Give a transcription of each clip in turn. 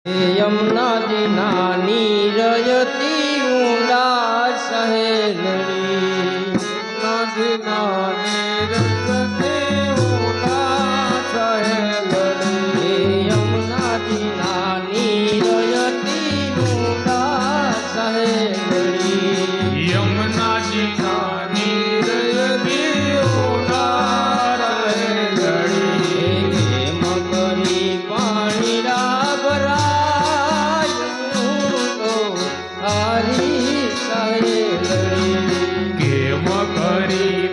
यमुना जी नानी रयती ऊंडा सहेलड़ी यमुना जी नानी रयती ऊंडा सहेलड़ी यमुना जी नानी रयती ऊंडा सहेलड़ी यमुना जी नानी रयती ऊंडा सहेलड़ी मगरी पाणी भरा हरी सहेलड़ी के मगरी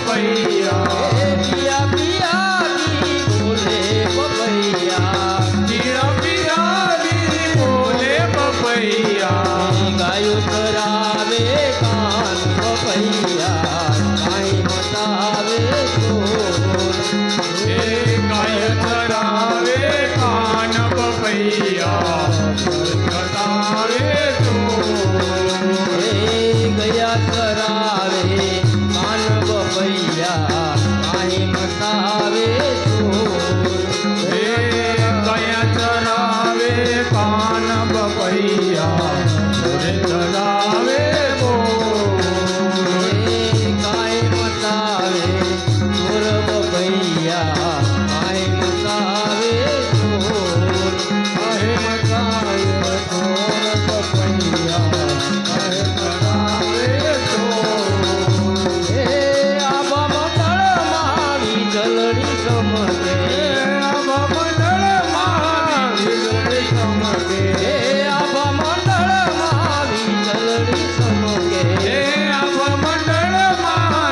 પપૈયા પિયા પિયા કી બોલે પપૈયા પિયા પિયા બોલે પપૈયા ગાયો ચરાવે કાન પપૈયા કાંઈ મતાવે ચોર એ ગાય ચરાવે કાન પપૈયા ચરાવે તો એ ગયા ચરાવે કાન પપૈયા કાંઈ મતાવે ચોર એ ગાય ચરાવે કાન પપૈયા ચરાવે તો એ કાંઈ મતાવે ચોર પપૈયા કાંઈ મતાવે ચોર એ આબા મંડળમાં વીજળડી ચમકે એ આબા મંડળમાં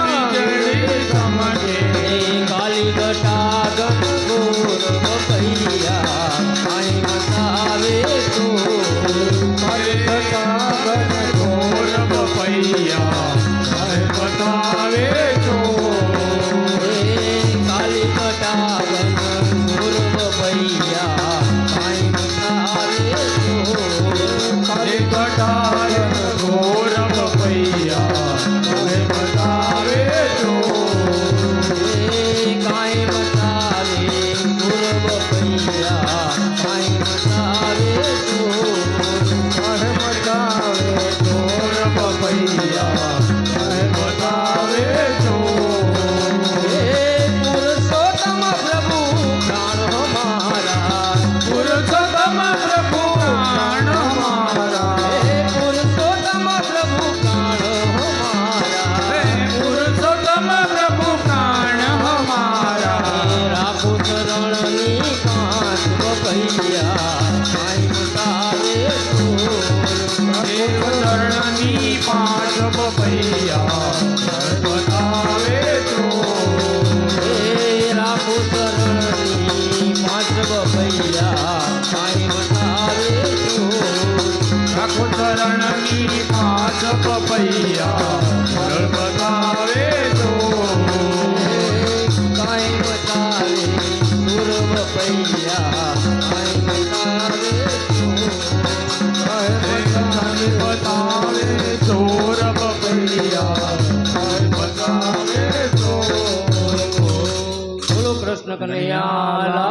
વીજળડી ચમકે એ કાલી ઘટાગન ગોર પપૈયા કાંઈ મતાવે ચોર એ કાલી ઘટાગન ગોર પપૈયા કાંઈ મતાવે ચોર એ કાંઈ મતાવે ચોર પપૈયા કાંઈ મતાવે ચોર એ પુરુષોત્તમ પ્રભુ પ્રાણ હમારા પુરુષોત્તમ પ્રભુ પ્રાણ હમારા એ પુરુષોત્તમ પ્રભુ પ્રાણ હમારા પુરુષોત્તમ પ્રભુ પ્રાણ હમારા રાખો ચરણની પાંચ પપૈયા કાંઈ મતાવે ચોર ચરણની પાંચ પપૈયા બતાવે તો એ રાખો ચરણની પાંચ પપૈયા કાંઈ મતાવે ચોર રાખો ચરણની પાંચ પપૈયા બતાવે તો કાંઈ મતાવે ચોર પપૈયા કાંઈ મતાવે બતાવે ચોર પપૈયા બતાવે તો બોલો કૃષ્ણ કનૈયા